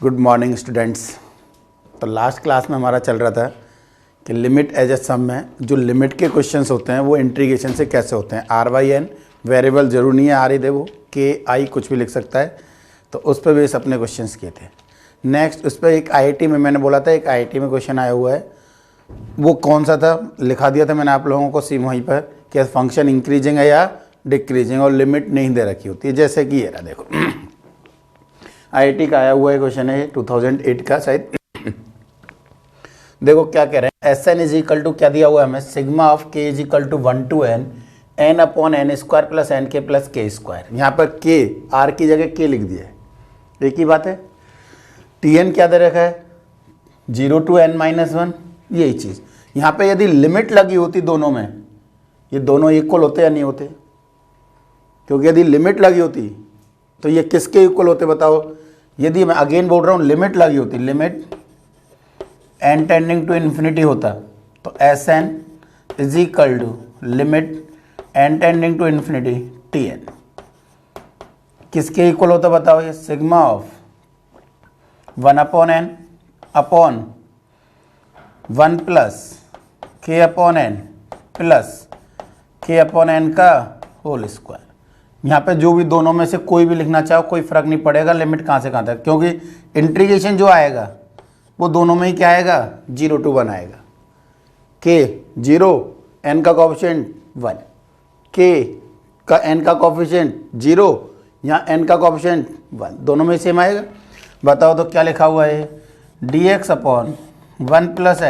Good morning students. तो last class में हमारा चल रहा था कि लिमिट एज ए सम में जो लिमिट के क्वेश्चंस होते हैं वो इंटीग्रेशन से कैसे होते हैं। आर वाई एन वेरिएबल जरूर नहीं है, आर ही दे वो के आई कुछ भी लिख सकता है। तो उस पर बेस अपने क्वेश्चंस किए थे। नेक्स्ट उस पर एक आईआईटी में मैंने बोला था, एक आईआईटी में क्वेश्चन आया हुआ है, वो कौन सा था लिखा दिया था मैंने आप लोगों को सीम वहीं पर कि फंक्शन इंक्रीजिंग है या डिक्रीजिंग, और लिमिट नहीं दे रखी होती है। जैसे कि ये रहा देखो, आईआईटी का आया हुआ है क्वेश्चन है 2008 का शायद। देखो क्या कह रहे हैं, S N is equal to क्या दिया हुआ है हमें, sigma of K is equal to 1 to n N upon N square plus N K plus K square. यहाँ पर के आर की जगह के लिख दिया है, एक ही बात है। टी एन क्या दे रखा है 0 to n-1, यही चीज़। यहाँ पे यदि लिमिट लगी होती दोनों में, ये दोनों इक्वल होते या नहीं होते, क्योंकि यदि लिमिट लगी होती तो ये किसके इक्वल होते बताओ। यदि मैं अगेन बोल रहा हूँ लिमिट लगी होती, limit N tending to infinity होता, तो S N is equal to limit N tending to infinity T N. किसके इक्वल होता बताओ, ये sigma of 1 upon N upon 1 plus K upon N plus K upon N का whole square. यहाँ पे जो भी दोनों में से कोई भी लिखना चाहो कोई फर्क नहीं पड़ेगा, लिमिट कहाँ से कहाँ तक, क्योंकि इंटीग्रेशन जो आएगा वो दोनों में ही क्या आएगा 0 to 1 आएगा। के 0, एन का कोफिशिएंट 1, के का एन का कोफिशिएंट 0, यहाँ एन का कोफिशिएंट 1, दोनों में सेम आएगा। बताओ तो क्या लिखा हुआ है, D x upon 1 plus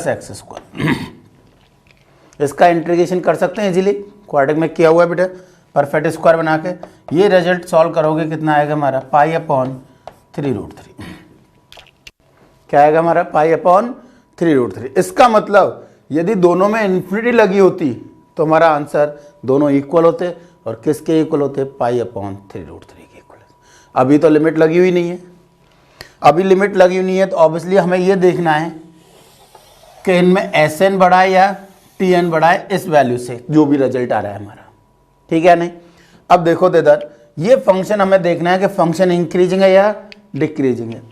x square. इसका इंटीग्रेशन कर सकते हैं इजीली, क्वाड्रेटिक में किया हुआ है बेटा, परफेक्ट स्क्वायर बना के ये रिजल्ट सॉल्व करोगे कितना आएगा हमारा पाई अपॉन 3√3। क्या आएगा हमारा पाई अपॉन 3√3। इसका मतलब यदि दोनों में इन्फिनिटी लगी होती तो हमारा आंसर दोनों इक्वल होते, और किसके इक्वल होते, पाई अपॉन 3√3 के इक्वल। अभी तो लिमिट लगी हुई नहीं है, अभी लिमिट लगी हुई नहीं है, तो ऑब्वियसली हमें ये देखना है कि इनमें एस एन बड़ा है या टी एन बड़ा है, इस वैल्यू से जो भी रिजल्ट आ रहा है हमारा, ठीक है नहीं। अब देखो देदर, ये फंक्शन हमें देखना है कि फंक्शन इंक्रीजिंग है या डिक्रीजिंग है।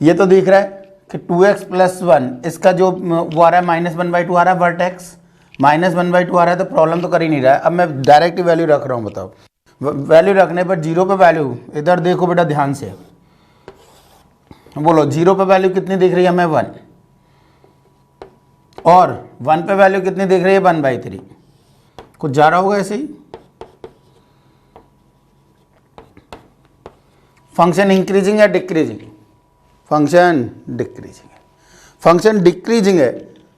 ये तो दिख रहा है कि 2x + 1, इसका जो वो आ रहा है -1/2 आ रहा है, वर्टेक्स -1/2 आ रहा है, तो प्रॉब्लम तो कर ही नहीं रहा है। अब मैं डायरेक्ट वैल्यू रख रहा हूँ, बताओ वैल्यू रखने पर 0 पे वैल्यू, इधर देखो बेटा ध्यान से, बोलो 0 पे वैल्यू कितनी दिख रही है हमें 1, और 1 पे वैल्यू कितनी दिख रही है 1/3। कुछ जा रहा होगा ऐसे ही। फंक्शन इंक्रीजिंग या डिक्रीजिंग, फंक्शन डिक्रीजिंग है, फंक्शन डिक्रीजिंग है।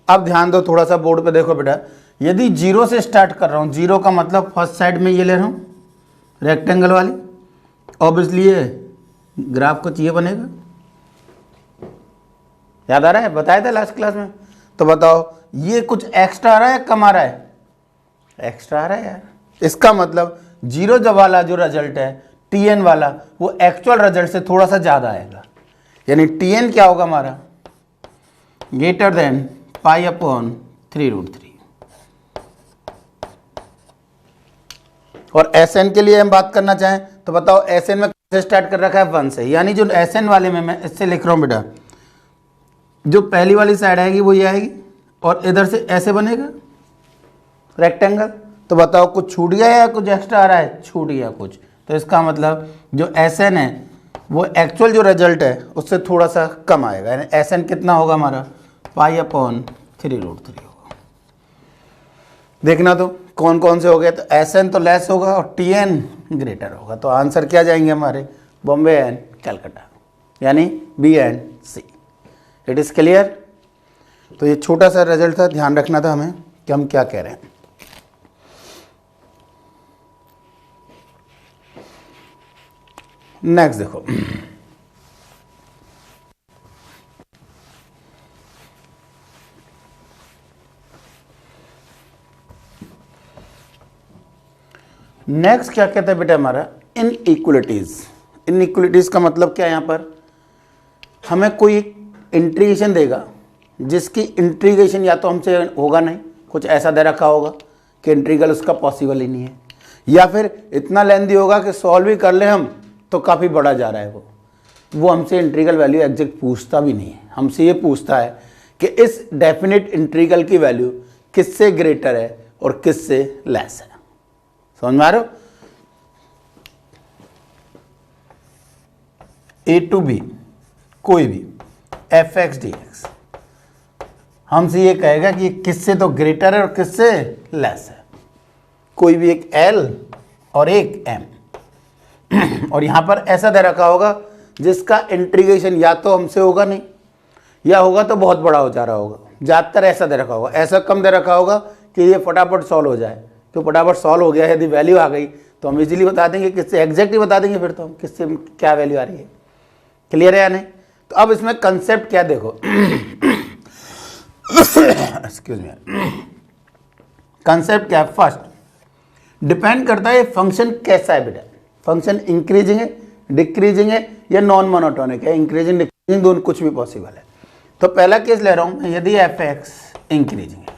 अब ध्यान दो थोड़ा सा बोर्ड पे देखो बेटा, यदि 0 से स्टार्ट कर रहा हूँ, 0 का मतलब फर्स्ट साइड में ये ले रहा हूँ रेक्टेंगल वाली, ऑब्वियसली ये ग्राफ कुछ ये बनेगा, याद आ रहा है, बताया था लास्ट क्लास में। तो बताओ ये कुछ एक्स्ट्रा आ रहा है या कम आ रहा है, एक्स्ट्रा आ रहा है यार। इसका मतलब 0 जब वाला जो रिजल्ट है टी एन वाला, वो एक्चुअल रिजल्ट से थोड़ा सा ज़्यादा आएगा, यानी टी एन क्या होगा हमारा ग्रेटर देन पाई अपॉन 3√3। और एस एन के लिए हम बात करना चाहें तो बताओ एस एन में कैसे स्टार्ट कर रखा है 1 से, यानी जो एस एन वाले में मैं इससे लिख रहा हूँ बेटा, जो पहली वाली साइड आएगी वो ये आएगी, और इधर से ऐसे बनेगा रेक्टेंगल। तो बताओ कुछ छूट गया या कुछ एक्स्ट्रा आ रहा है, छूट गया कुछ। तो इसका मतलब जो एस एन है वो एक्चुअल जो रिजल्ट है उससे थोड़ा सा कम आएगा, यानी एस एन कितना होगा हमारा पाई अपॉन 3√3 होगा। देखना तो कौन कौन से हो गए, तो एस एन तो लेस होगा और टी एन ग्रेटर होगा। तो आंसर क्या जाएंगे हमारे, बॉम्बे एंड कलकत्ता, यानी B and C. It is clear. तो ये छोटा सा रिजल्ट था, ध्यान रखना था हमें कि हम क्या कह रहे हैं। नेक्स्ट देखो, नेक्स्ट क्या कहते हैं बेटा हमारा इनइक्वलिटीज। इनइक्वलिटीज का मतलब क्या है, यहाँ पर हमें कोई इंटीग्रेशन देगा जिसकी इंटीग्रेशन या तो हमसे होगा नहीं, कुछ ऐसा दे रखा होगा कि इंटीग्रल उसका पॉसिबल ही नहीं है, या फिर इतना लेंदी होगा कि सॉल्व भी कर ले हम तो काफ़ी बड़ा जा रहा है वो। वो हमसे इंटीग्रल वैल्यू एग्जैक्ट पूछता भी नहीं है, हमसे ये पूछता है कि इस डेफिनेट इंटीग्रल की वैल्यू किससे ग्रेटर है और किससे लेस है। समझ में आ रहे हो? ए टू बी कोई भी एफ एक्स डी एक्स हमसे ये कहेगा कि किससे तो ग्रेटर है और किससे लेस है। कोई भी एक एल और एक एम और यहां पर ऐसा दे रखा होगा जिसका इंटीग्रेशन या तो हमसे होगा नहीं या होगा तो बहुत बड़ा हो जा रहा होगा। ज़्यादातर ऐसा दे रखा होगा, ऐसा कम दे रखा होगा कि ये फटाफट सॉल्व हो जाए। तो फटाफट सॉल्व हो गया, यदि वैल्यू आ गई तो हम इजीली बता देंगे, किससे एग्जैक्टली बता देंगे फिर तो हम किससे क्या वैल्यू आ रही है। क्लियर है या नहीं? तो अब इसमें कंसेप्ट क्या देखो एक्सक्यूज मी, कंसेप्ट क्या है? फर्स्ट डिपेंड करता है फंक्शन कैसा है बेटा, फंक्शन इंक्रीजिंग है, डिक्रीजिंग है या नॉन मोनोटोनिक है। इंक्रीजिंग डिक्रीजिंग दोनों कुछ भी पॉसिबल है। तो पहला केस ले रहा हूं मैं, यदि एफ एक्स इंक्रीजिंग है,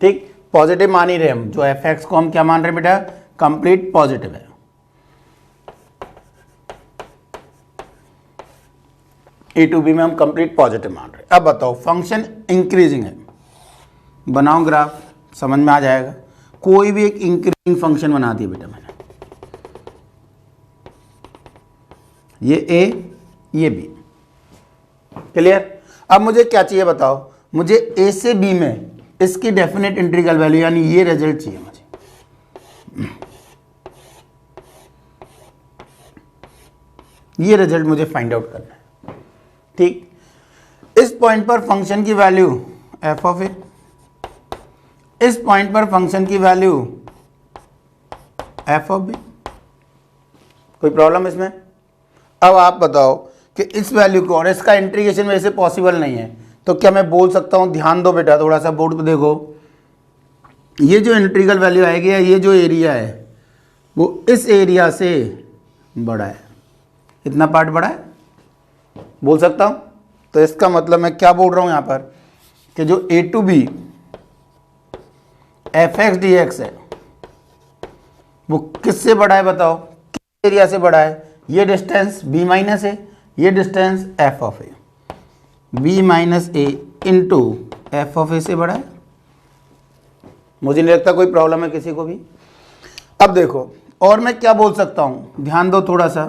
ठीक, पॉजिटिव मान ही रहे हम, जो एफ एक्स को हम क्या मान रहे हैं बेटा, कंप्लीट पॉजिटिव है। ए टू बी में हम कंप्लीट पॉजिटिव मान रहे हैं। अब बताओ फंक्शन इंक्रीजिंग है, बनाओ ग्राफ, समझ में आ जाएगा। कोई भी एक इंक्रीजिंग फंक्शन बना दिया बेटा मैंने, ये ए ये बी, क्लियर। अब मुझे क्या चाहिए बताओ, मुझे ए से बी में इसकी डेफिनेट इंटीग्रल वैल्यू यानी ये रिजल्ट चाहिए मुझे, ये रिजल्ट मुझे फाइंड आउट करना है, ठीक। इस पॉइंट पर फंक्शन की वैल्यू एफ ऑफ ए, इस पॉइंट पर फंक्शन की वैल्यू एफ ऑफ बी, कोई प्रॉब्लम इसमें? अब आप बताओ कि इस वैल्यू को और इसका इंटीग्रेशन वैसे पॉसिबल नहीं है, तो क्या मैं बोल सकता हूं, ध्यान दो बेटा थोड़ा सा बोर्ड पे देखो, ये जो इंटीग्रल वैल्यू आएगी या ये जो एरिया है वो इस एरिया से बड़ा है, इतना पार्ट बड़ा है, बोल सकता हूं। तो इसका मतलब मैं क्या बोल रहा हूं यहां पर कि जो a to b f x d x है वो किससे बड़ा है बताओ, किस एरिया से बड़ा है? ये डिस्टेंस बी माइनस ए, ये distance f of a, b minus A into F of a से बड़ा है। मुझे नहीं लगता कोई प्रॉब्लम है किसी को भी। अब देखो और मैं क्या बोल सकता हूं, ध्यान दो थोड़ा सा,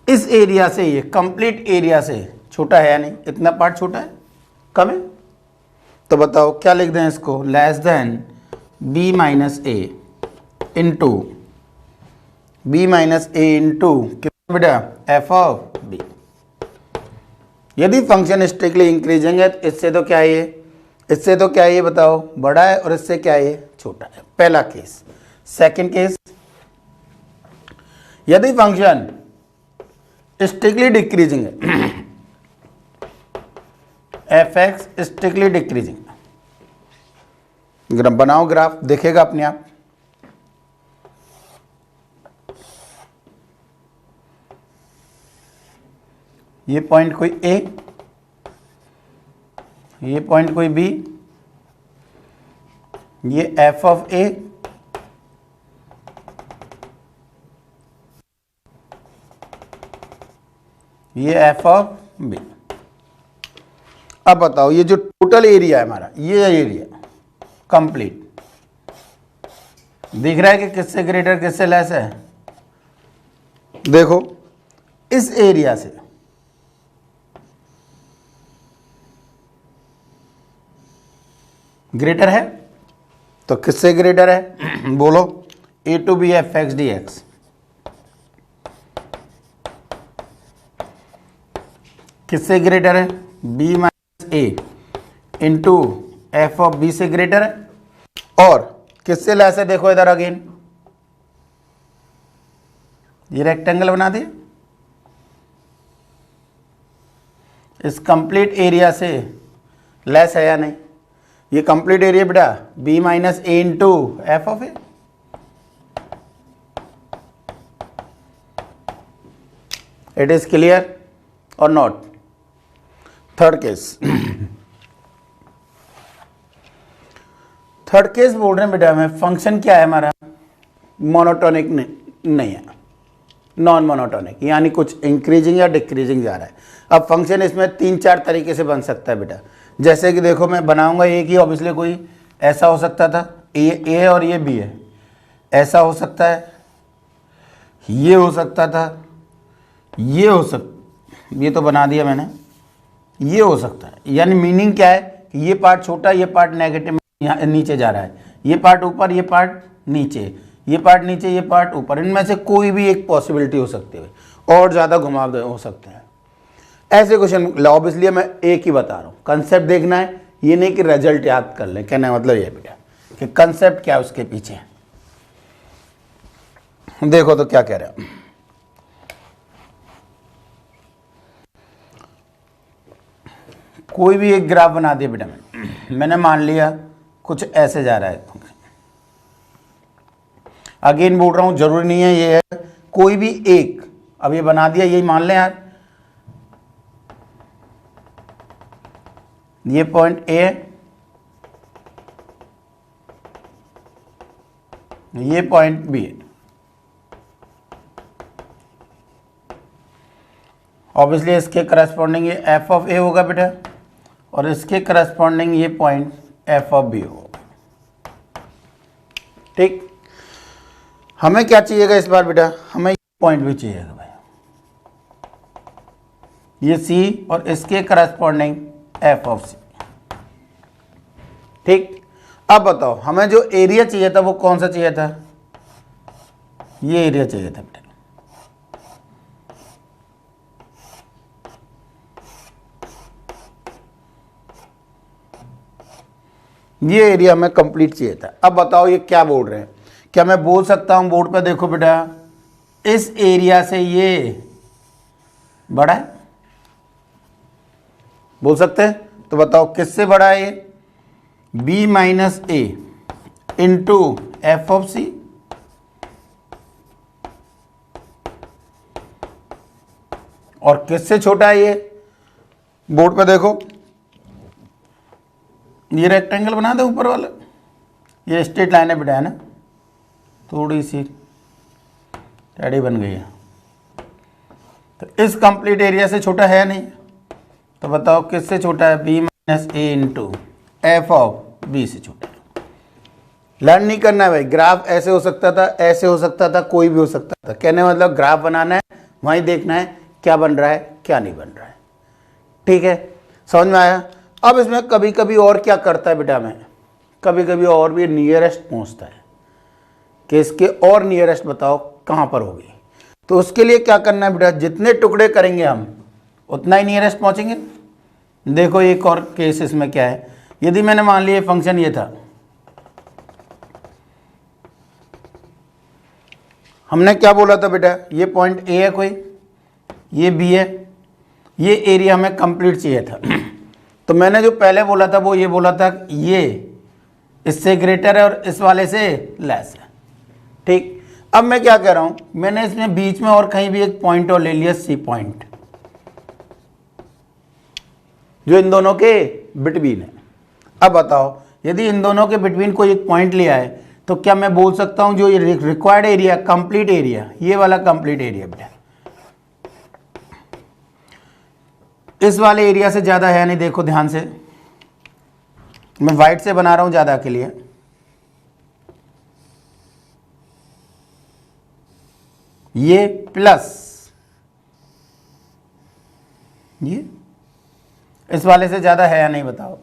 इस एरिया से ये कंप्लीट एरिया से छोटा है या नहीं, इतना पार्ट छोटा है, कम है, तो बताओ क्या लिख दें इसको, लेस देन बी माइनस ए इंटू बी माइनस ए इंटू कितना बेटा, एफ ऑफ बी। यदि फंक्शन स्ट्रिक्टली इंक्रीजिंग है तो इससे तो क्या है ये, इससे तो क्या है ये बताओ, बड़ा है, और इससे क्या है ये छोटा है। पहला केस। सेकंड केस, यदि फंक्शन स्ट्रिक्टली डिक्रीजिंग है, एफ एक्स स्ट्रिक्टली डिक्रीजिंग, बनाओ ग्राफ, देखेगा अपने आप। ये पॉइंट कोई ए, ये पॉइंट कोई बी, ये एफ ऑफ ए, ये एफ ऑफ बी। अब बताओ ये जो टोटल एरिया है हमारा, ये एरिया कंप्लीट दिख रहा है कि किससे ग्रेटर किससे लेस है? देखो इस एरिया से ग्रेटर है, तो किससे ग्रेटर है बोलो, a to b f x d x, किससे ग्रेटर है? B minus A into F of B से ग्रेटर है। और किससे लेस है? देखो इधर अगेन, ये रेक्टेंगल बना दिए, इस कंप्लीट एरिया से लेस है या नहीं? ये कंप्लीट एरिया बेटा b minus A into F of a, it is clear और not? Third case, third case बोल रहे हैं बेटा हमें फंक्शन क्या है हमारा, मोनोटोनिक नहीं है, नॉन मोनोटोनिक, यानी कुछ इंक्रीजिंग या डिक्रीजिंग जा रहा है। अब फंक्शन इसमें 3-4 तरीके से बन सकता है बेटा, जैसे कि देखो मैं बनाऊंगा एक ही, ऑब्वियसली कोई ऐसा हो सकता था, ए और ये बी है, ऐसा हो सकता है, ये हो सकता था, ये हो सकता, ये तो बना दिया मैंने, ये हो सकता है। यानी मीनिंग क्या है कि ये पार्ट छोटा, ये पार्ट नेगेटिव में यहाँ नीचे जा रहा है, ये पार्ट ऊपर, ये पार्ट नीचे, ये पार्ट नीचे, ये पार्ट ऊपर, इनमें से कोई भी एक पॉसिबिलिटी हो सकती है, और ज़्यादा घुमाव हो सकते हैं। ऐसे क्वेश्चन ऑब्वियसली मैं एक ही बता रहा हूँ, कंसेप्ट देखना है, ये नहीं कि रिजल्ट याद कर लें। कहना मतलब ये बेटा कि कंसेप्ट क्या है उसके पीछे। देखो तो क्या कह रहे हैं, कोई भी एक ग्राफ बना दिया बेटा मैंने मान लिया कुछ ऐसे जा रहा है। अगेन बोल रहा हूं जरूरी नहीं है ये है, कोई भी एक, अब ये बना दिया, यही मान लें यार, ये पॉइंट ए है, ये पॉइंट बी है। ऑब्वियसली इसके करस्पॉन्डिंग ये एफ ऑफ ए होगा बेटा, और इसके करस्पॉन्डिंग ये पॉइंट एफ ऑफ बी होगा। ठीक, हमें क्या चाहिएगा इस बार बेटा, हमें पॉइंट भी चाहिएगा भाई, ये सी और इसके करस्पॉन्डिंग एफ ऑफ सी। ठीक, अब बताओ हमें जो एरिया चाहिए था वो कौन सा चाहिए था, ये एरिया चाहिए था बेटा। ये एरिया हमें कंप्लीट चाहिए था। अब बताओ ये क्या बोल रहे हैं, क्या मैं बोल सकता हूं बोर्ड पे, देखो बेटा इस एरिया से ये बड़ा है, बोल सकते हैं? तो बताओ किससे बड़ा है ये, b minus A into F of c, और किससे छोटा है ये, बोर्ड पे देखो ये रेक्टेंगल बना दे ऊपर वाला, ये स्ट्रेट लाइन है बेटा, है ना, थोड़ी सी टेढ़ी बन गई है, तो इस कंप्लीट एरिया से छोटा है नहीं, तो बताओ किससे छोटा है, b minus A into F of B से छोटा है। लर्न नहीं करना है भाई, ग्राफ ऐसे हो सकता था, ऐसे हो सकता था, कोई भी हो सकता था, कहने मतलब ग्राफ बनाना है, वहीं देखना है क्या बन रहा है क्या नहीं बन रहा है। ठीक है, समझ में आया। अब इसमें कभी कभी और क्या करता है बेटा, मैं कभी कभी और भी नियरेस्ट पहुंचता है कि इसके और नियरेस्ट बताओ कहाँ पर होगी, तो उसके लिए क्या करना है बेटा, जितने टुकड़े करेंगे हम उतना ही नियरेस्ट पहुंचेंगे। देखो एक और केस इसमें क्या है, यदि मैंने मान लिया फंक्शन ये था, हमने क्या बोला था बेटा, ये पॉइंट ए है कोई, ये बी है, ये एरिया हमें कंप्लीट चाहिए था, तो मैंने जो पहले बोला था वो ये बोला था ये इससे ग्रेटर है और इस वाले से लेस है। ठीक, अब मैं क्या कह रहा हूं, मैंने इसमें बीच में और कहीं भी एक पॉइंट और ले लिया, सी पॉइंट, जो इन दोनों के बिटवीन है। अब बताओ यदि इन दोनों के बिटवीन कोई एक पॉइंट लिया है, तो क्या मैं बोल सकता हूं जो ये रिक्वायर्ड एरिया, कंप्लीट एरिया, ये वाला कंप्लीट एरिया बेटा इस वाले एरिया से ज्यादा है नहीं। देखो ध्यान से, मैं वाइट से बना रहा हूं ज्यादा के लिए, ये प्लस ये इस वाले से ज्यादा है या नहीं बताओ।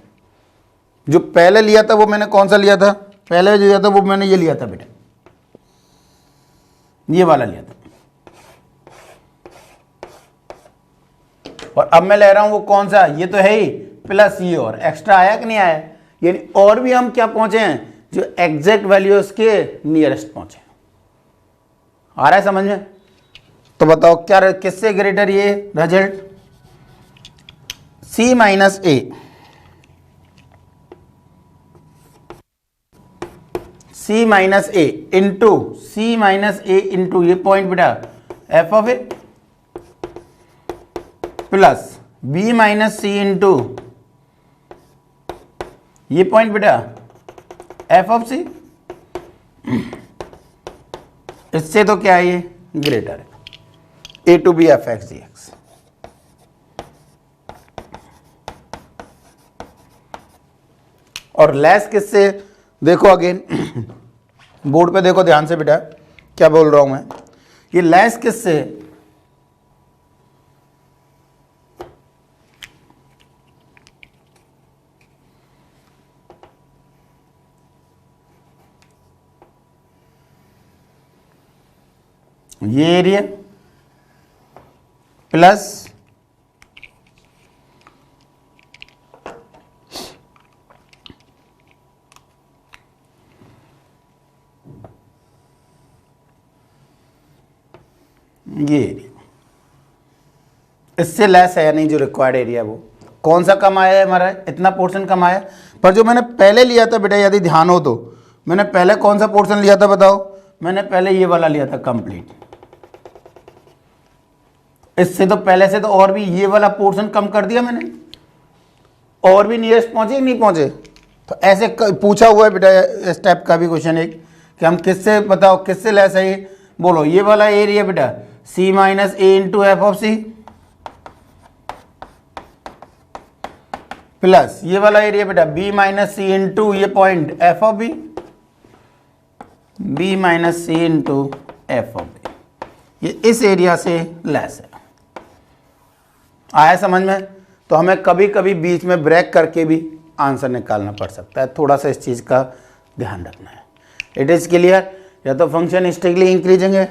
जो पहले लिया था वो मैंने कौन सा लिया था, पहले जो लिया था वो मैंने ये लिया था बेटा, ये वाला लिया था, और अब मैं ले रहा हूं वो कौन सा, ये तो है ही प्लस ये, और एक्स्ट्रा आया कि नहीं आया, यानी और भी हम क्या पहुंचे हैं, जो एग्जैक्ट वैल्यू उसके नियरेस्ट पहुंचे। आ रहा है समझ में? तो बताओ क्या किससे ग्रेटर ये result, c minus a, c minus A into c minus A into ये पॉइंट बेटा f of a, plus b minus c into ये पॉइंट बेटा एफ ऑफ सी, इससे तो क्या है, ये ग्रेटर है, a to b f x d x. और लेस किससे, देखो अगेन बोर्ड पे देखो ध्यान से बेटा, क्या बोल रहा हूं मैं, ये लेस किससे, ये एरिया प्लस ये एरिया, इससे लेस है या नहीं जो रिक्वायर्ड एरिया, वो कौन सा कम आया है हमारा, इतना पोर्शन कम आया। पर जो मैंने पहले लिया था बेटा, यदि ध्यान हो तो, मैंने पहले कौन सा पोर्शन लिया था बताओ, मैंने पहले ये वाला लिया था कंप्लीट। इससे तो पहले से तो और भी ये वाला पोर्शन कम कर दिया मैंने, और भी नियरेस्ट पहुंचे नहीं पहुंचे। तो ऐसे पूछा हुआ है बेटा स्टेप का भी क्वेश्चन एक, कि हम किससे बताओ किससे लेस है, ये बोलो, ये वाला एरिया बेटा c minus A into F of c, plus ये वाला एरिया बेटा बी माइनस सी इंटू ये point f of b, b minus c into F of b, ये इस एरिया से लेस है। आया समझ में। तो हमें कभी कभी बीच में ब्रेक करके भी आंसर निकालना पड़ सकता है, थोड़ा सा इस चीज़ का ध्यान रखना है। It is clear. या तो फंक्शन स्ट्रिक्टली इंक्रीजिंग है,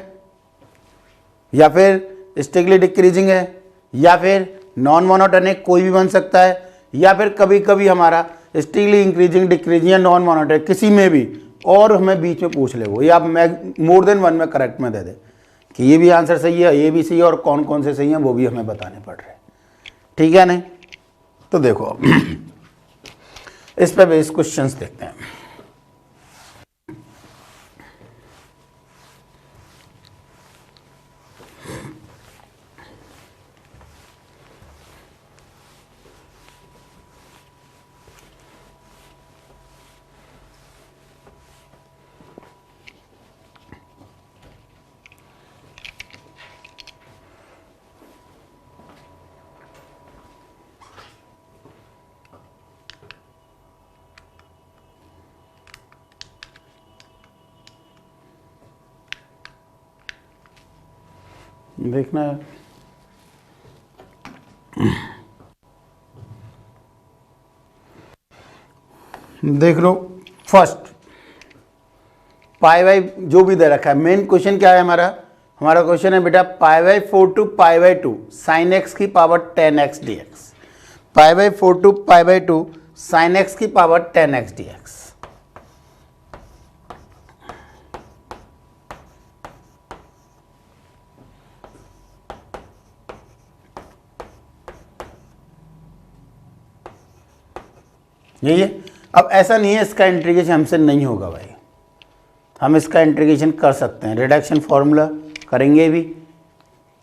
या फिर स्ट्रिक्टली डिक्रीजिंग है, या फिर नॉन मोनोटोनिक, कोई भी बन सकता है, या फिर कभी कभी हमारा स्ट्रिक्टली इंक्रीजिंग डिक्रीजिंग या नॉन मोनोटोनिक, किसी में भी, और हमें बीच में पूछ ले वो, या मोर देन वन में करेक्ट में दे दे कि ये भी आंसर सही है, ये भी सही है, और कौन कौन से सही हैं वो भी हमें बताने पड़ रहे हैं। ठीक है नहीं। तो देखो इस पे बेस क्वेश्चंस देखते हैं। देखना है, देख लो फर्स्ट पाई बाई जो भी दे रखा है। मेन क्वेश्चन क्या है हमारा, हमारा क्वेश्चन है बेटा pi by 4 to pi by 2 sine x की power 10x dx, pi by 4 to pi by 2 sine x की पावर 10x dx। यही है। अब ऐसा नहीं है इसका इंटीग्रेशन हमसे नहीं होगा भाई, हम इसका इंटीग्रेशन कर सकते हैं, रिडक्शन फॉर्मूला करेंगे भी,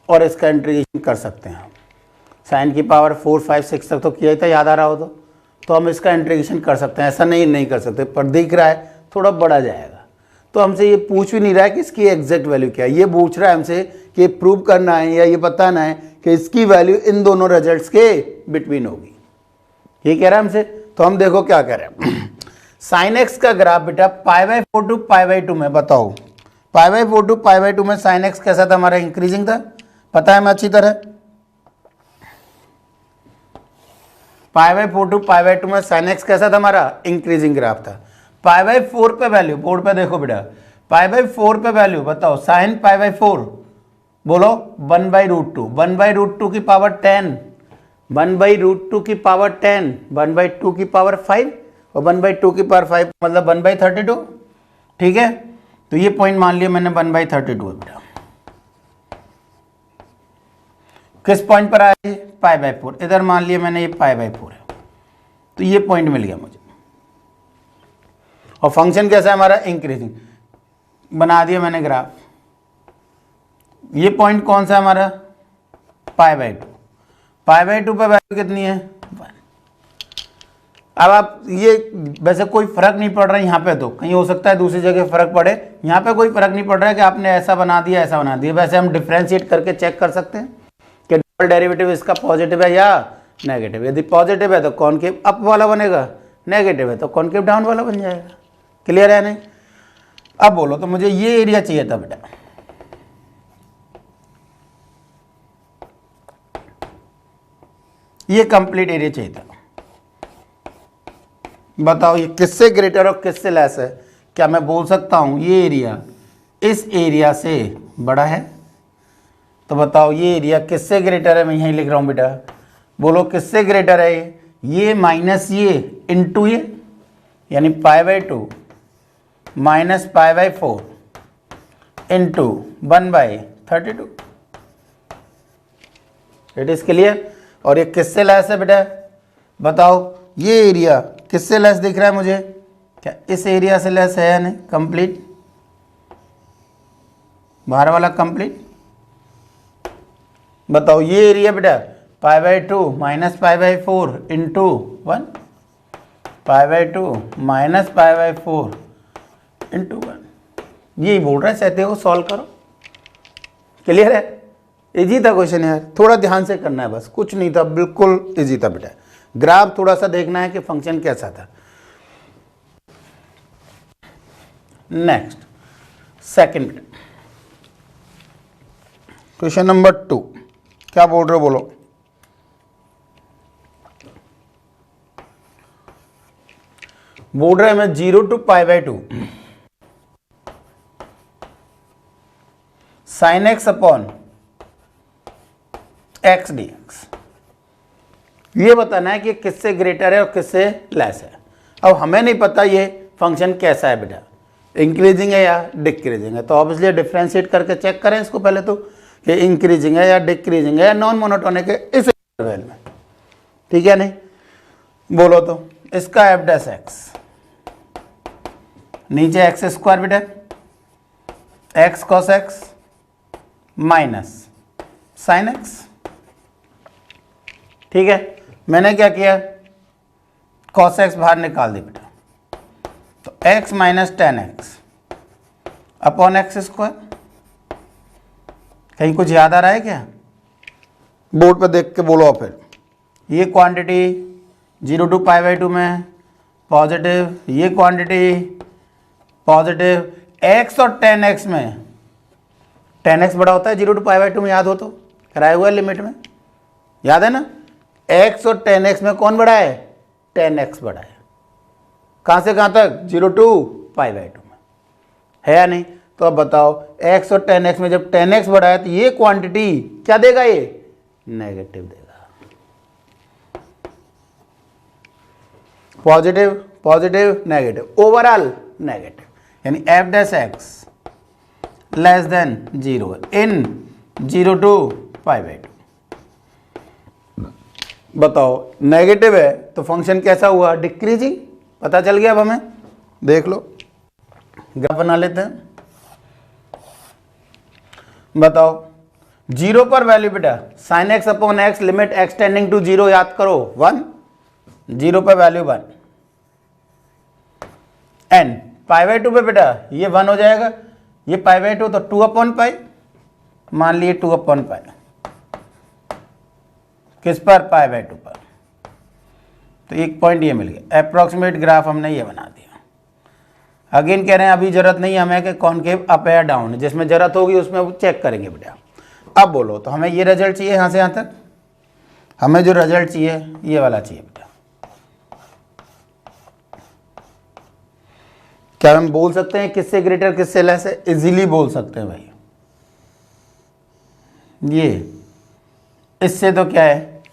और इसका इंटीग्रेशन कर सकते हैं। साइन की पावर 4 5 6 तक तो किया ही था, याद आ रहा हो तो हम इसका इंटीग्रेशन कर सकते हैं, ऐसा नहीं कर सकते। पर दिख रहा है थोड़ा बड़ा जाएगा, तो हमसे ये पूछ भी नहीं रहा है कि इसकी एग्जैक्ट वैल्यू क्या है, ये पूछ रहा है हमसे कि प्रूव करना है या ये बताना है कि इसकी वैल्यू इन दोनों रिजल्ट्स के बिटवीन होगी, ये कह रहा है हमसे। तो हम देखो क्या कह रहे हैं, साइन एक्स का ग्राफ बेटा pi by 4 to pi by 2 में, बताओ pi by 4 to pi by 2 में साइन एक्स कैसा था हमारा, इंक्रीजिंग था, पता है हमें अच्छी तरह। Pi by 4 to pi by 2 में साइन एक्स कैसा था हमारा, इंक्रीजिंग ग्राफ था। पाई बाई 4 पे वैल्यू, बोर्ड पे देखो बेटा, पाई बाई 4 पे वैल्यू बताओ, साइन पाई बाई 4 बोलो 1/√2, 1/√2 की पावर 10, 1/√2 की पावर 10, 1/2 की पावर 5, और 1/2 की पावर 5 मतलब 1/32। ठीक है, तो ये पॉइंट मान लिया मैंने 1/32 है बेटा। किस पॉइंट पर आया, पाई बाई 4, इधर मान लिया मैंने ये पाई बाई 4 है, तो ये पॉइंट मिल गया मुझे। और फंक्शन कैसा है हमारा, इंक्रीजिंग, बना दिया मैंने ग्राफ। ये पॉइंट कौन सा है हमारा, पाई बाई 2, पाई बाई 2 पर वैल्यू कितनी है 1। अब आप ये वैसे कोई फर्क नहीं पड़ रहा है यहाँ पे, तो कहीं हो सकता है दूसरी जगह फर्क पड़े, यहाँ पे कोई फर्क नहीं पड़ रहा है कि आपने ऐसा बना दिया ऐसा बना दिया। वैसे हम डिफ्रेंशिएट करके चेक कर सकते हैं कि डबल डेरिवेटिव इसका पॉजिटिव है या नेगेटिव। यदि पॉजिटिव है तो कॉनकेव अप वाला बनेगा, नेगेटिव है तो कॉनकेव डाउन वाला बन जाएगा। क्लियर है नहीं? अब बोलो तो मुझे ये एरिया चाहिए था बेटा, ये कंप्लीट एरिया चाहिए था। बताओ ये किससे ग्रेटर और किससे लेस है? क्या मैं बोल सकता हूं ये एरिया इस एरिया से बड़ा है? तो बताओ ये एरिया किससे ग्रेटर है? मैं यहीं लिख रहा हूं बेटा, बोलो किससे ग्रेटर है? ये माइनस ये इंटू ये, यानी π/2 minus π/4 into 1/32। It is clear? और ये किससे लेस है बेटा? बताओ ये एरिया किससे लेस दिख रहा है मुझे? क्या इस एरिया से लेस है या नहीं? कंप्लीट, बाहर वाला कंप्लीट। बताओ ये एरिया बेटा π/2 माइनस π/4 इंटू 1, π/2 माइनस π/4 इंटू 1। यही बोल रहा है, सहते हो सॉल्व करो। क्लियर है? इजी था क्वेश्चन यार, थोड़ा ध्यान से करना है बस, कुछ नहीं था, बिल्कुल इजी था बेटा। ग्राफ थोड़ा सा देखना है कि फंक्शन कैसा था। नेक्स्ट सेकंड क्वेश्चन नंबर 2, क्या बोल रहे हो बोलो। बोल रहे हैं मैं 0 to π/2 sin x upon x dx। ये बताना है कि किससे ग्रेटर है और किससे लेस है। अब हमें नहीं पता ये फंक्शन कैसा है बेटा, इंक्रीजिंग है या डिक्रीजिंग है, तो ऑब्वियसली डिफ्रेंशिएट करके चेक करें इसको पहले तो कि इंक्रीजिंग है या डिक्रीजिंग है या नॉन मोनोटोनिक है इस इंटरवल में। ठीक है नहीं? बोलो तो इसका एफ डैश एक्स, नीचे एक्स स्क्वायर बेटा, x cos x minus sine x. ठीक है, मैंने क्या किया, कॉस एक्स बाहर निकाल दी बेटा, तो x minus 10x upon x square. कहीं कुछ याद आ रहा है क्या? बोर्ड पे देख के बोलो। फिर ये क्वांटिटी 0 to π/2 में पॉजिटिव, ये क्वांटिटी पॉजिटिव, x और 10x में 10x बड़ा होता है 0 to π/2 में, याद हो तो कराया हुआ है लिमिट में, याद है ना? x और 10x में कौन बड़ा है? 10x बड़ा है। कहां से कहां तक? 0 to π/2 में, है या नहीं? तो अब बताओ x और 10x में जब 10x बड़ा है तो ये क्वांटिटी क्या देगा? ये नेगेटिव देगा। Positive positive negative, overall negative, यानी f dash x less than 0 in 0 to π/2। बताओ नेगेटिव है तो फंक्शन कैसा हुआ? डिक्रीजिंग। पता चल गया अब हमें? देख लो, ग्राफ बना लेते हैं। बताओ 0 पर वैल्यू बेटा sine X upon X limit X tending to 0 याद करो 1, 0 पर वैल्यू 1, एन π/2 पे बेटा ये 1 हो जाएगा, ये π/2 तो 2/π, मान लिए 2/π, किस पर? π/2 पर। तो एक पॉइंट ये मिल गया, अप्रोक्सीमेट ग्राफ हमने ये बना दिया। अगेन कह रहे हैं अभी जरूरत नहीं हमें कि कॉनकेव अप या डाउन, जिसमें जरूरत होगी उसमें वो चेक करेंगे बेटा। अब बोलो तो हमें ये रिजल्ट चाहिए यहाँ से यहाँ तक, हमें जो रिजल्ट चाहिए ये वाला चाहिए बेटा। क्या हम बोल सकते हैं किससे ग्रेटर किससे लेस है? इजीली बोल सकते हैं भाई। ये इससे तो क्या है?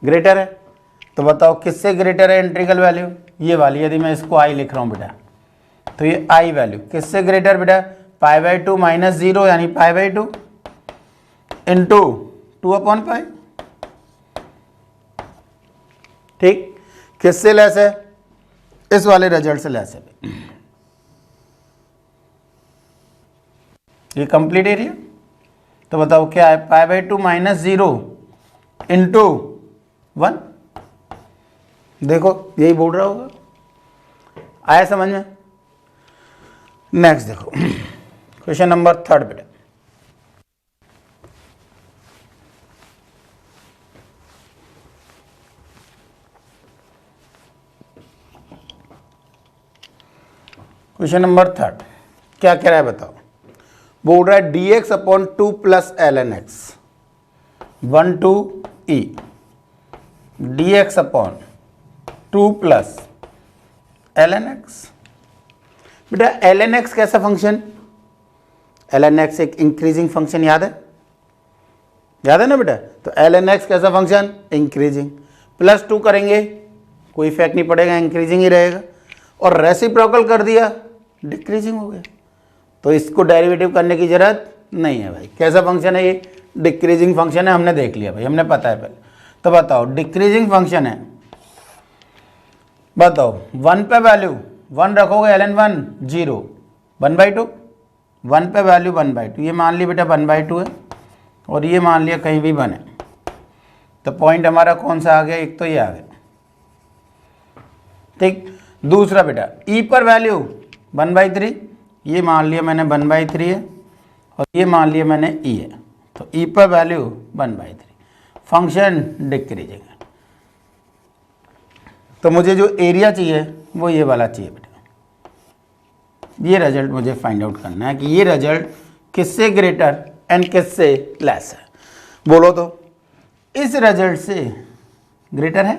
ग्रेटर है। तो बताओ किससे ग्रेटर है इंटीग्रल वैल्यू? ये वाली, यदि मैं इसको आई लिख रहा हूं बेटा तो ये आई वैल्यू किससे ग्रेटर बेटा? π/2 माइनस 0 यानी π/2 इंटू 2/π। ठीक, किससे लेस है? इस वाले रिजल्ट से लेस है। ये कंप्लीट एरिया। तो बताओ क्या है? π/2 माइनस 0 इंटू 1, देखो यही बोल रहा होगा, आया समझ में। नेक्स्ट देखो क्वेश्चन नंबर 3 बेटा। क्वेश्चन नंबर 3 क्या कह रहा है बताओ। बोल रहा है dx upon 2 plus ln x 1 to e dx upon 2 plus ln x। बेटा ln x कैसा फंक्शन, ln x एक इंक्रीजिंग फंक्शन, याद है ना बेटा। तो ln x कैसा फंक्शन, इंक्रीजिंग। प्लस 2 करेंगे कोई इफेक्ट नहीं पड़ेगा, इंक्रीजिंग ही रहेगा। और रेसिप्रोकल कर दिया डिक्रीजिंग हो गया, तो इसको डेरिवेटिव करने की जरूरत नहीं है भाई। कैसा फंक्शन है ये, डिक्रीजिंग फंक्शन है, हमने देख लिया भाई, हमने पता है पहले। तो बताओ डिक्रीजिंग फंक्शन है, बताओ 1 पे वैल्यू 1 रखोगे ln 1 0 1/2, 1 पे वैल्यू 1/2, ये मान लिया बेटा 1/2 है और ये मान लिया कहीं भी 1 है। तो पॉइंट हमारा कौन सा आ गया, एक तो ये आ गया, ठीक। दूसरा बेटा e पर वैल्यू 1/3, ये मान लिया मैंने 1/3 है और ये मान लिया मैंने e है, तो e पर वैल्यू 1/3, फंक्शन डिक्रीजिंग है। तो मुझे जो एरिया चाहिए वो ये वाला चाहिए बेटा। ये रिजल्ट मुझे फाइंड आउट करना है कि ये रिजल्ट किससे ग्रेटर एंड किससे लेस है। बोलो तो इस रिजल्ट से ग्रेटर है,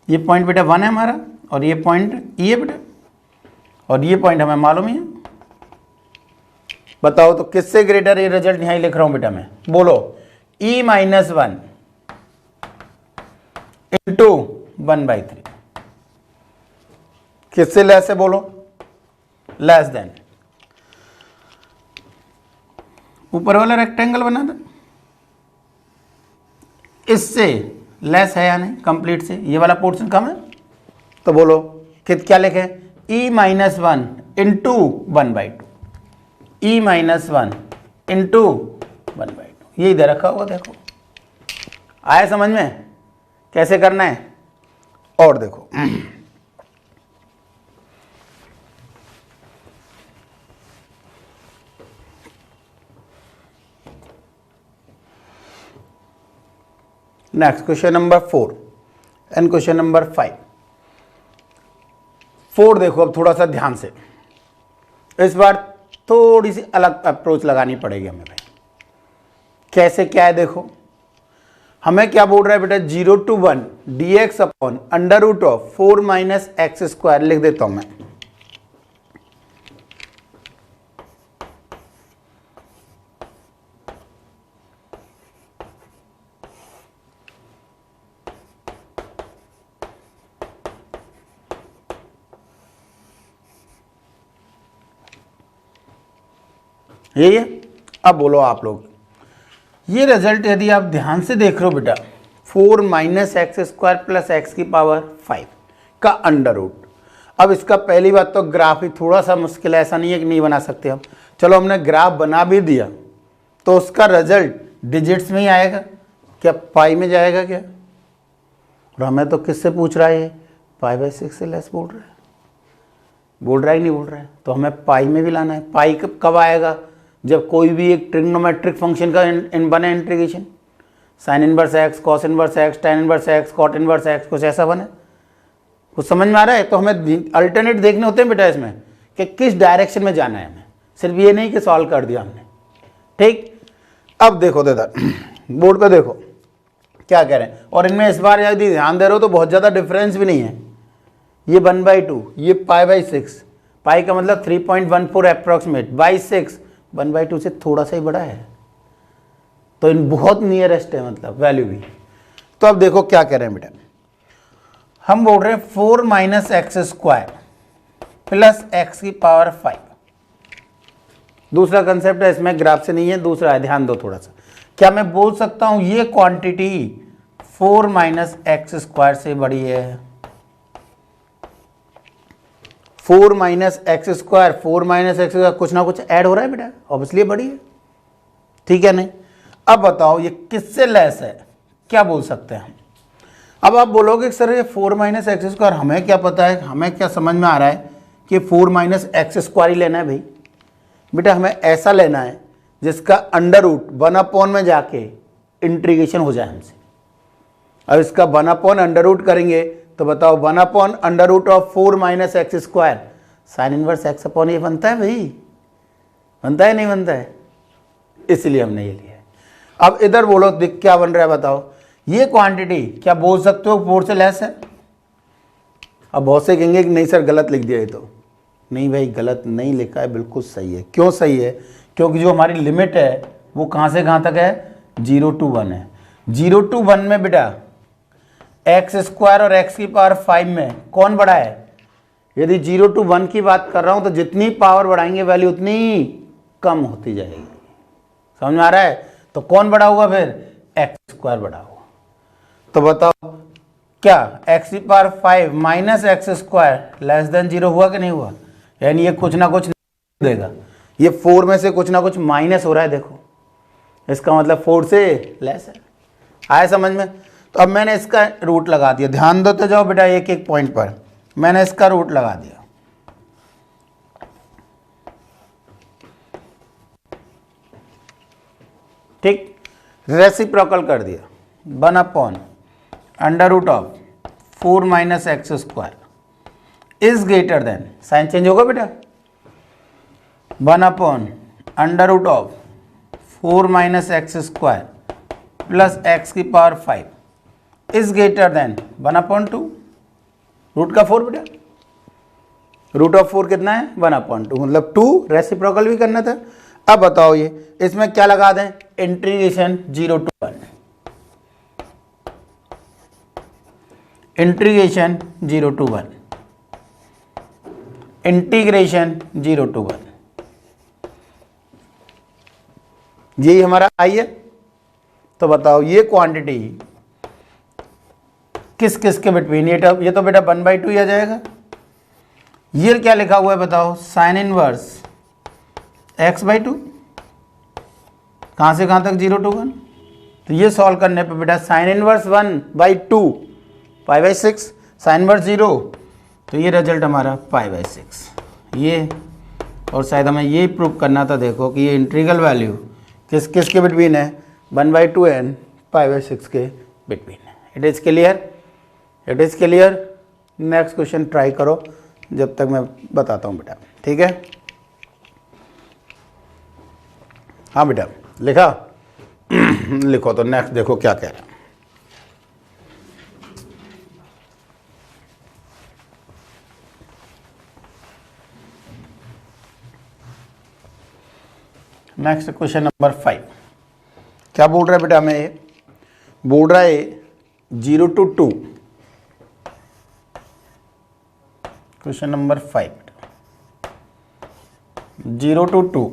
ये पॉइंट बेटा 1 है हमारा और ये पॉइंट e है बेटा, और ये पॉइंट हमें मालूम ही है। बताओ तो किससे ग्रेटर, ये रिजल्ट यहां लिख रहा हूं बेटा मैं। बोलो e - 1 इंटू 1/3 किससे लेस है, बोलो लेस देन। ऊपर वाला रेक्टेंगल बना दो, इससे लेस है या नहीं, कंप्लीट से ये वाला पोर्शन कम है। तो बोलो क्या लिखे, e - 1 इंटू 1/2, e - 1 इंटू 1/2, ये इधर रखा होगा। देखो आया समझ में कैसे करना है। और देखो next question number 4 and question number 5। 4 देखो अब थोड़ा सा ध्यान से, इस बार थोड़ी सी अलग अप्रोच लगानी पड़ेगी हमें भाई। कैसे क्या है देखो, हमें क्या बोल रहा है बेटा, 0 to 1 dx अपॉन √4 - x² लिख देता हूं मैं। यही है। अब बोलो आप लोग, ये रिजल्ट यदि आप ध्यान से देख रहे हो बेटा, 4 - x² प्लस x⁵ का अंडर रूट। अब इसका पहली बात तो ग्राफ ही थोड़ा सा मुश्किल है, ऐसा नहीं है कि नहीं बना सकते हम। चलो हमने ग्राफ बना भी दिया तो उसका रिजल्ट डिजिट्स में ही आएगा क्या, पाई में जाएगा क्या। और हमें तो किससे पूछ रहा है, ये π/6 से लेस बोल रहा है कि नहीं बोल रहा है। तो हमें पाई में भी लाना है। पाई कब आएगा, जब कोई भी एक ट्रिग्नोमेट्रिक फंक्शन का बने integration, sine inverse x, cos inverse x, tan inverse x, cot inverse x, कुछ ऐसा बने। कुछ समझ में आ रहा है। तो हमें अल्टरनेट देखने होते हैं बेटा इसमें कि किस डायरेक्शन में जाना है हमें, सिर्फ ये नहीं कि सॉल्व कर दिया हमने, ठीक। अब देखो दादा बोर्ड पे देखो क्या कह रहे हैं। और इनमें इस बार यदि ध्यान दे रहे हो तो बहुत ज़्यादा डिफरेंस भी नहीं है। ये 1/2, ये π/6, पाई का मतलब 3.14 अप्रोक्सीमेट, बाई 6 1/2 से थोड़ा सा ही बड़ा है, तो इन बहुत नियरेस्ट है मतलब वैल्यू भी। तो अब देखो क्या कह रहे हैं बेटा, हम बोल रहे हैं 4 - x² प्लस x⁵। दूसरा कंसेप्ट है इसमें, ग्राफ से नहीं है, दूसरा है, ध्यान दो थोड़ा सा। क्या मैं बोल सकता हूं ये क्वांटिटी 4 - x² से बड़ी है। 4 - x², 4 - x² कुछ ना कुछ ऐड हो रहा है बेटा, ऑब्वियसली बड़ी है, ठीक है नहीं। अब बताओ ये किससे लेस है, क्या बोल सकते हैं हम। अब आप बोलोगे सर ये 4 माइनस एक्स स्क्वायर, हमें क्या पता है, हमें क्या समझ में आ रहा है कि 4 माइनस एक्स स्क्वायर ही लेना है भाई। बेटा हमें ऐसा लेना है जिसका अंडर रूट 1 में जाके इंटीग्रेशन हो जाए हमसे। अब इसका 1 अंडर रूट करेंगे तो बताओ 1 under root of 4 minus x square sine inverse X upon ये बनता है भाई, बनता है नहीं बनता है, इसलिए हमने ये लिया है। अब इधर बोलो दिख क्या बन रहा है बताओ, ये क्वांटिटी क्या बोल सकते हो 4 से लेस है। अब बहुत से कहेंगे कि नहीं सर गलत लिख दिया ये तो, नहीं भाई गलत नहीं लिखा है, बिल्कुल सही है। क्यों सही है, क्योंकि जो हमारी लिमिट है वो कहाँ से कहाँ तक है, 0 to 1 है। 0 to 1 में बेटा एक्स स्क्वायर और एक्स की पावर 5 में कौन बड़ा है। यदि 0 to 1 की बात कर रहा हूँ तो जितनी पावर बढ़ाएंगे वैल्यू उतनी कम होती जाएगी, समझ में आ रहा है। तो कौन बड़ा होगा फिर, एक्स स्क्वायर बड़ा होगा। तो बताओ क्या एक्स की power 5 minus x square less than 0 हुआ कि नहीं हुआ, यानी ये कुछ ना कुछ देगा, ये 4 में से कुछ ना कुछ माइनस हो रहा है, देखो इसका मतलब 4 से लेस है। आया समझ में। तो अब मैंने इसका रूट लगा दिया, ध्यान देते जाओ बेटा एक एक पॉइंट पर, मैंने इसका रूट लगा दिया। ठीक, रेसिप्रोकल कर दिया, 1 under root of 4 minus x square is greater than, sign change होगा बेटा, 1 under root of 4 minus x square plus x की power 5 is greater than 1/2, root का 4 बेटा, रूट ऑफ 4 कितना है 1/2, मतलब 2 रेसिप्रोकल भी करना था। अब बताओ ये इसमें क्या लगा दें, integration 0 to 1, integration 0 to 1, integration 0 to 1, यही हमारा आई है। तो बताओ ये क्वांटिटी किस किस के बिटवीन, ये तो बेटा 1/2 ही आ जाएगा। ये क्या लिखा हुआ है बताओ, साइन इनवर्स x/2, कहां से कहां तक 0 to 1। तो ये सॉल्व करने पे बेटा साइन इनवर्स 1/2 π/6, साइन इनवर्स 0, तो ये रिजल्ट हमारा π/6 ये। और शायद हमें ये प्रूव करना था, देखो कि ये इंटीग्रल वैल्यू किस किस के बिटवीन है, 1/2 एंड π/6 के बिटवीन है। It is clear, it is clear. Next question try करो जब तक मैं बताता हूँ बेटा, ठीक है। हाँ बेटा लिखा लिखो तो नेक्स्ट देखो क्या कह रहा है। नेक्स्ट क्वेश्चन नंबर 5 क्या बोल रहा है बेटा, हमें ये बोल रहा है 0 to 2, question number 5 0 to 2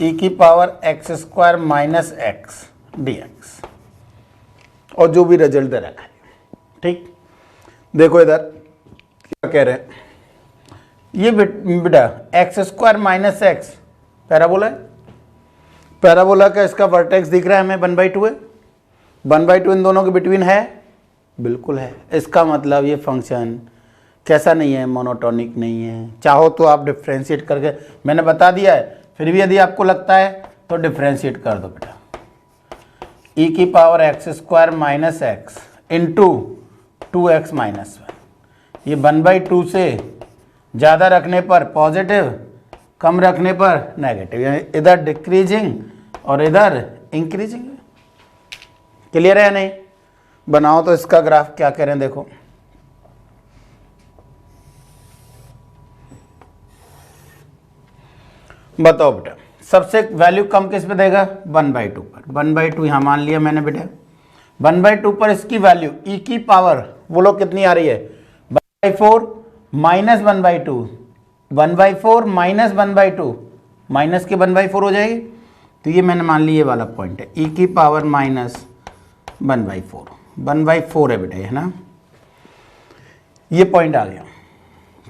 e की power x square minus x dx, और जो भी रिजल्ट दे रखा है। ठीक, देखो इधर क्या कह रहे हैं, ये बेटा x square minus x parabola है, पैराबोला का इसका वर्टेक्स दिख रहा है हमें 1/2 है, 1/2 इन दोनों के बिटवीन है, बिल्कुल है। इसका मतलब ये फंक्शन कैसा नहीं है, मोनोटोनिक नहीं है। चाहो तो आप डिफ्रेंशिएट करके, मैंने बता दिया है, फिर भी यदि आपको लगता है तो डिफ्रेंशिएट कर दो बेटा, e की power x square minus x into 2x minus 1, ये 1/2 से ज़्यादा रखने पर पॉजिटिव, कम रखने पर नेगेटिव, यानी इधर डिक्रीजिंग और इधर इंक्रीजिंग। क्लियर है या नहीं। बनाओ तो इसका ग्राफ क्या कह रहे हैं, देखो बताओ बेटा, सबसे वैल्यू कम किस पे देगा, 1/2 पर। 1/2 यहाँ मान लिया मैंने बेटा, 1/2 पर इसकी वैल्यू e की पावर वो लोग कितनी आ रही है, 1/4 माइनस 1/2, 1/4 माइनस 1/2, माइनस के 1/4 हो जाएगी। तो ये मैंने मान ली ये वाला पॉइंट है, e की पावर माइनस 1/4, 1/4 है बेटा, है ना, ये पॉइंट आ गया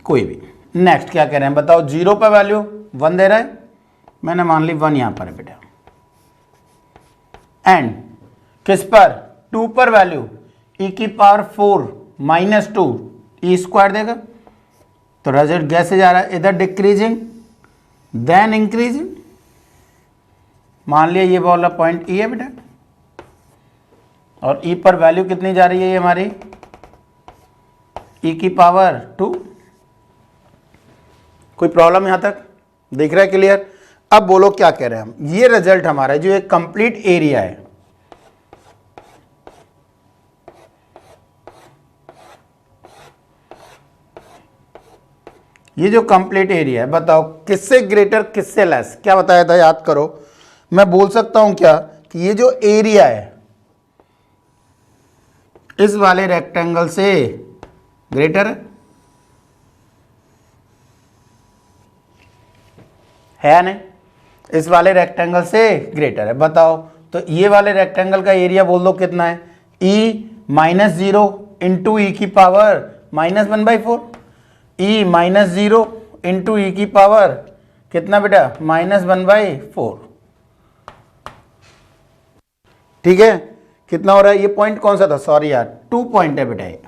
कोई भी। नेक्स्ट क्या कह रहे हैं बताओ, 0 पर वैल्यू 1 दे रहा है, मैंने मान ली 1 यहां पर है बेटा, एंड किस पर 2 पर वैल्यू ई की पावर 4 माइनस 2 ई स्क्वायर देगा। तो रिजल्ट कैसे जा रहा है, इधर डिक्रीजिंग देन इंक्रीजिंग। मान लिया ये वाला पॉइंट ई है बेटा, और ई पर वैल्यू कितनी जा रही है ये हमारी, ई की पावर 2। कोई प्रॉब्लम यहां तक दिख रहा है क्लियर? अब बोलो क्या कह रहे हैं हम, ये रिजल्ट हमारा जो एक कंप्लीट एरिया है, ये जो कंप्लीट एरिया है, बताओ किससे ग्रेटर किससे लेस, क्या बताया था याद करो। मैं बोल सकता हूं क्या कि ये जो एरिया है इस वाले रेक्टेंगल से ग्रेटर है नहीं, इस वाले रेक्टेंगल से ग्रेटर है। बताओ तो ये वाले रेक्टेंगल का एरिया बोल दो कितना है, ई माइनस 0 इंटू ई की पावर -1/4, ई माइनस 0 इंटू ई की पावर कितना बेटा, -1/4। ठीक है, कितना हो रहा है, ये पॉइंट कौन सा था, सॉरी यार 2 पॉइंट है बेटा, ये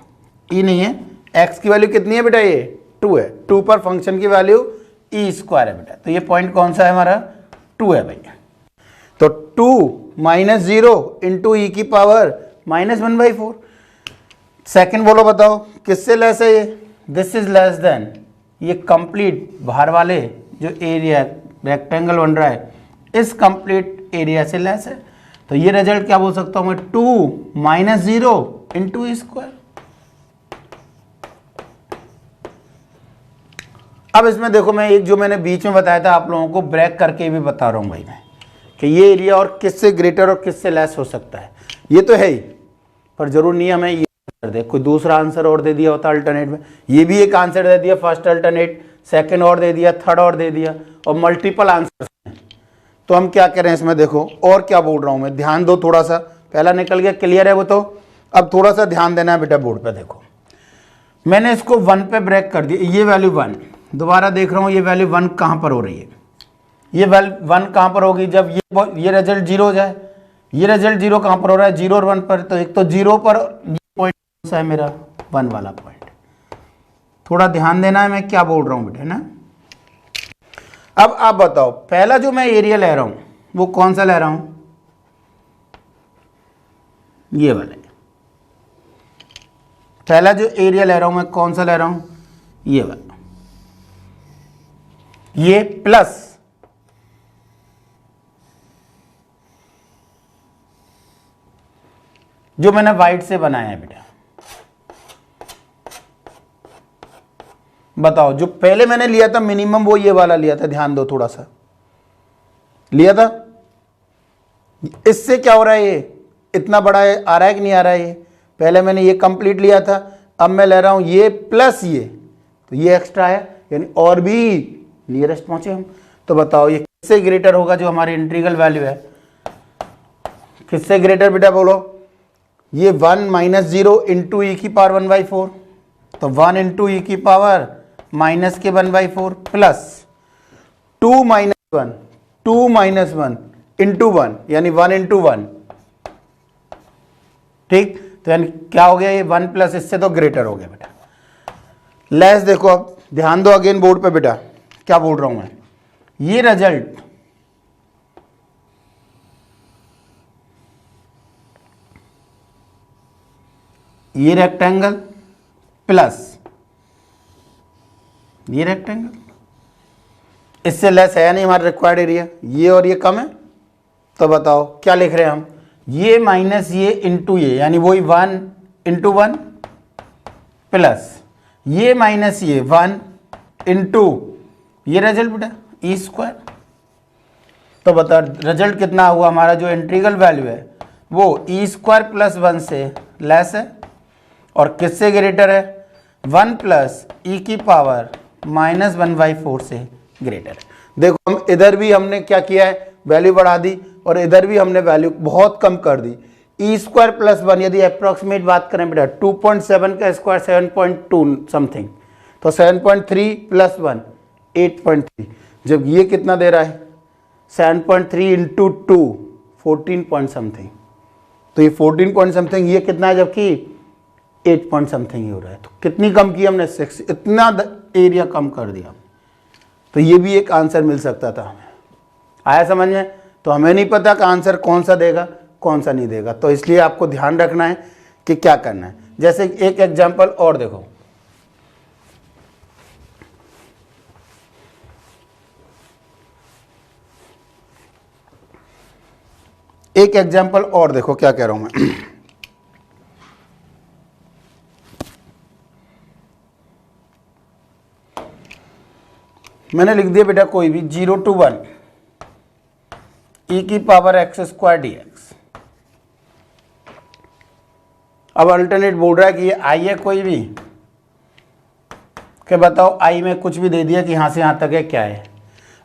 ई नहीं है। एक्स की वैल्यू कितनी है बेटा, ये 2 है, 2 पर फंक्शन की वैल्यू ई स्क्वायर है बेटा। तो ये पॉइंट कौन सा है हमारा, 2 है भैया। तो 2 माइनस 0 इंटू ई की पावर -1/4। सेकेंड बोलो बताओ किससे लेस है ये, दिस इज लेस देन, ये कंप्लीट बाहर वाले जो एरिया रेक्टेंगल बन रहा है इस कंप्लीट एरिया से लेस है। तो ये रिजल्ट क्या बोल सकता हूं मैं, 2 माइनस 0 इंटू ई स्क्वायर। अब इसमें देखो मैं एक जो मैंने बीच में बताया था आप लोगों को ब्रेक करके भी बता रहा हूं भाई मैं, कि ये एरिया और किससे ग्रेटर और किससे लेस हो सकता है। ये तो है ही, पर जरूर नहीं हमें ये कर दे, कोई दूसरा आंसर और दे दिया होता अल्टरनेट में। ये भी एक आंसर दे दिया फर्स्ट अल्टरनेट, सेकंड और दे दिया, थर्ड और दे दिया, और मल्टीपल आंसर। तो हम क्या करें इसमें, देखो और क्या बोल रहा हूं मैं, ध्यान दो थोड़ा सा, पहला निकल गया क्लियर है वो। तो अब थोड़ा सा ध्यान देना है बेटा बोर्ड पे। देखो मैंने इसको 1 पे ब्रेक कर दिया, ये वैल्यू 1, दोबारा देख रहा हूं ये वैल्यू 1 कहां पर हो रही है, ये वैल्यू 1 कहां पर होगी, जब ये रिजल्ट 0 हो जाए। ये रिजल्ट 0 कहां पर हो रहा है, 0 और 1 पर। तो एक तो 0 पर ये पॉइंट कौन सा है मेरा, 1 वाला पॉइंट। थोड़ा ध्यान देना है मैं क्या बोल रहा हूं बेटा ना। अब आप बताओ पहला जो मैं एरिया ले रहा हूं वो कौन सा ले रहा हूं, ये वाला। पहला जो एरिया ले रहा हूं मैं कौन सा ले रहा हूं, ये वाला। ये प्लस जो मैंने व्हाइट से बनाया है बेटा। बताओ जो पहले मैंने लिया था मिनिमम वो ये वाला लिया था, ध्यान दो थोड़ा सा, लिया था। इससे क्या हो रहा है, ये इतना बड़ा है, आ रहा है कि नहीं आ रहा है। ये पहले मैंने ये कंप्लीट लिया था, अब मैं ले रहा हूं ये प्लस ये, तो ये एक्स्ट्रा है, यानी और भी नियरेस्ट पहुंचे हम। तो बताओ ये किससे ग्रेटर होगा, जो हमारी इंटीग्रल वैल्यू है किससे ग्रेटर बेटा बोलो। ये 1 माइनस 0 इंटू ई की पावर 1/4, तो 1 इंटू ई की पावर माइनस के 1/4 प्लस 2 माइनस 1, 2 माइनस 1 इंटू 1 यानी 1 इंटू 1। ठीक, तो यानी क्या हो गया, ये 1 प्लस इससे तो ग्रेटर हो गया बेटा। लेस देखो अब ध्यान दो अगेन बोर्ड पे बेटा, क्या बोल रहा हूं मैं, ये रिजल्ट ये रेक्टेंगल प्लस ये रेक्टेंगल, इससे लेस है नहीं हमारा रिक्वायर्ड एरिया, ये और ये कम है। तो बताओ क्या लिख रहे हैं हम, ये माइनस ये इंटू ये, यानी वही 1 इंटू 1 प्लस ये माइनस ये 1 इंटू ये रिजल्ट बेटा ई स्क्वायर। तो बता रिजल्ट कितना हुआ हमारा, जो इंटीग्रल वैल्यू है वो ई स्क्वायर प्लस 1 से लेस है, और किससे ग्रेटर है, 1 प्लस ई की पावर -1/4 से ग्रेटर है। देखो हम इधर भी हमने क्या किया है, वैल्यू बढ़ा दी, और इधर भी हमने वैल्यू बहुत कम कर दी। ई स्क्वायर प्लस 1 यदि अप्रॉक्सीमेट बात करें बेटा 2.7 का स्क्वायर 7.2 समथिंग, तो 7.3 प्लस 1 8.3। जब ये कितना दे रहा है 7.3 इंटू 2 14 पॉइंट समथिंग, तो ये 14 पॉइंट समथिंग, ये कितना है, जबकि 8 पॉइंट समथिंग ही हो रहा है। तो कितनी कम की हमने 6, इतना एरिया कम कर दिया। तो ये भी एक आंसर मिल सकता था हमें। आया समझ में? तो हमें नहीं पता कि आंसर कौन सा देगा कौन सा नहीं देगा, तो इसलिए आपको ध्यान रखना है कि क्या करना है। जैसे एक एग्जांपल और देखो, एक एग्जांपल और देखो क्या कह रहा हूं मैं। मैंने लिख दिया बेटा कोई भी 0 to 1 e की पावर x स्क्वायर dx। अब अल्टरनेट बोल रहा है कि ये i है कोई भी, कि बताओ i में कुछ भी दे दिया कि यहां से यहां तक है, क्या है।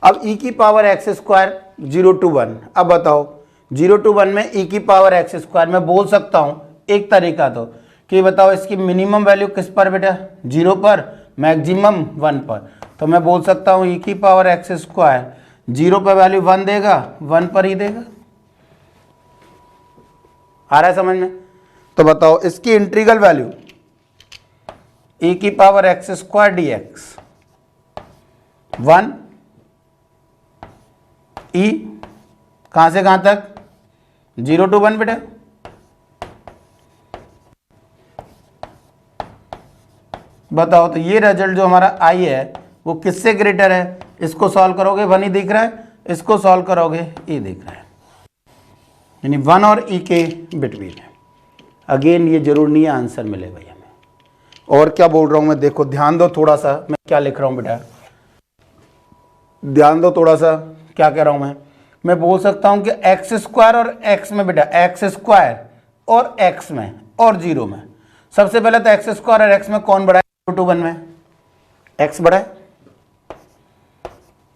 अब e की पावर x स्क्वायर 0 to 1, अब बताओ 0 to 1 में e की पावर x स्क्वायर में बोल सकता हूं एक तरीका तो कि बताओ इसकी मिनिमम वैल्यू किस पर बेटा, 0 पर, मैक्सिमम 1 पर। तो मैं बोल सकता हूं e की पावर x स्क्वायर 0 पर वैल्यू 1 देगा, 1 पर ही देगा। आ रहा है समझ में? तो बताओ इसकी इंटीग्रल वैल्यू e की power x square dx 1 e कहां से कहां तक, 0 to 1 बेटा। बताओ तो ये रिजल्ट जो हमारा i है वो किससे ग्रेटर है, इसको सॉल्व करोगे 1 ही दिख रहा है, इसको सॉल्व करोगे e दिख रहा है, यानी 1 और e के बिटवीन है। अगेन ये जरूर नहीं है आंसर मिले भाई हमें। और क्या बोल रहा हूं मैं, देखो ध्यान दो थोड़ा सा, मैं क्या लिख रहा हूं बेटा, ध्यान दो थोड़ा सा, क्या कह रहा हूं मैं बोल सकता हूं कि एक्स स्क्वायर और एक्स में बेटा, एक्स स्क्वायर और एक्स में और 0 में, सबसे पहले तो एक्स स्क्वायर और एक्स में कौन बड़ा है, 0 to 1 में एक्स बड़ा है,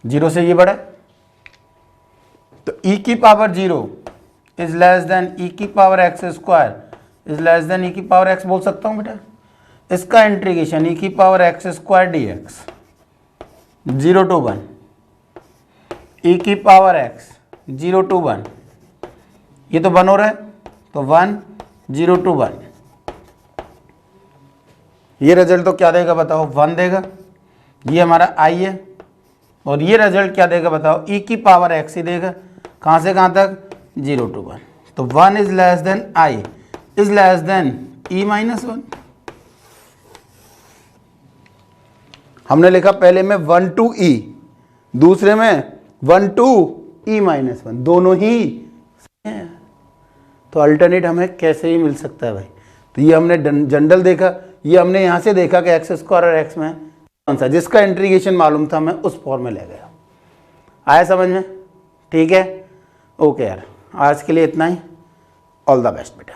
0 से ये बड़ा है। तो e की power 0 is less than e की power x square is less than e की पावर x बोल सकता हूं बेटा। इसका इंटीग्रेशन e की power x square dx 0 to 1 e की पावर x 0 to 1, ये तो 1 हो रहा है, तो 1 0 to 1, ये रिजल्ट तो क्या देगा बताओ, 1 देगा। ये हमारा i है, और ये रिजल्ट क्या देगा बताओ, e की पावर x ही देगा, कहां से कहां तक, 0 to 1। तो 1 is less than i is less than e minus 1। हमने लिखा पहले में 1 to e, दूसरे में 1 to e माइनस 1, दोनों ही हैं। तो अल्टरनेट हमें कैसे ही मिल सकता है भाई। तो ये हमने जनरल देखा, ये हमने यहां से देखा कि एक्स स्क्वायर और एक्स में कौन सा, जिसका इंटीग्रेशन मालूम था मैं उस फॉर्म में ले गया। आया समझ में? ठीक है, ओके यार, आज के लिए इतना ही। ऑल द बेस्ट बेटा।